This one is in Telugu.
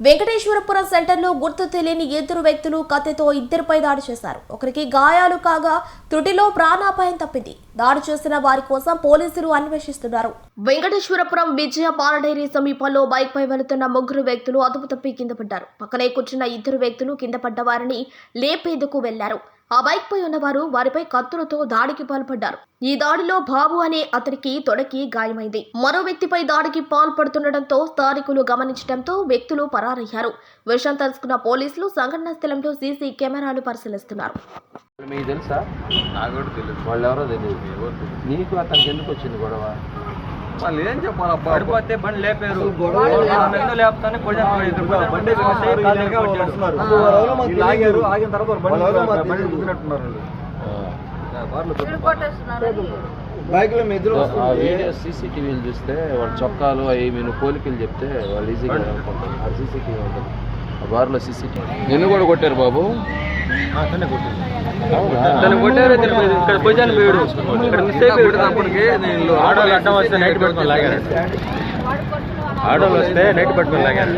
వెంకటేశ్వరపురం సెంటర్లో గుర్తు తెలియని ఇద్దరు వ్యక్తులు కత్తితో ఇద్దరిపై దాడి చేశారు. ఒకరికి గాయాలు కాగా త్రుటిలో ప్రాణాపాయం తప్పింది. దాడి చేసిన వారి కోసం పోలీసులు అన్వేషిస్తున్నారు. వెంకటేశ్వరపురం విజయ పాల డైరీ సమీపంలో బైక్ పై వెళుతున్న ముగ్గురు వ్యక్తులు అదుపు తప్పి కింద పడ్డారు. పక్కనే కూర్చున్న ఇద్దరు వ్యక్తులు కింద పడ్డ వారిని లేపేందుకు వెళ్లారు. ఆ బైక్ పై ఉన్నవారు వారిపై కత్తులతో దాడికి పాల్పడ్డారు. ఈ దాడిలో బాబు అనే అతనికి తొడకి గాయమైంది. మరో వ్యక్తిపై దాడికి పాల్పడుతుండటంతో స్థానికులు గమనించడంతో వ్యక్తులు పరారయ్యారు. విషయం తెలుసుకున్న పోలీసులు సంఘటనా స్థలంలో సీసీ కెమెరాలు పరిశీలిస్తున్నారు. మీకు తెలుసా? నాకు కూడా తెలియదు. వాళ్ళు ఎవరో తెలియదు. నీకు అతనికి ఎందుకు వచ్చింది గొడవ? వాళ్ళు ఏం చెప్పాలి? పడిపోతే బండి లేపారు. ఆగిన తర్వాత బండి గుద్దినట్టున్నారు. సీసీటీవీలు చూస్తే వాళ్ళ చొక్కాలు అవి మీరు పోలికలు చెప్తే వాళ్ళు ఈజీగా అనుకుంటారు. ఆ సీసీటీవీ ఉంటుంది ఆ బార్లో. సీసీటీవీ నిన్ను కూడా కొట్టారు బాబు? కొట్టారు. ఇక్కడ భుజాన్ని వేడు ఇక్కడ మిస్ అయిపోయినప్పటికీ నేను ఆడవాళ్ళు అడ్డం వస్తే నైట్ పెట్టుకొని లాగారు. ఆడవాళ్ళు వస్తే నైట్ పెట్టుకొని లాగారు.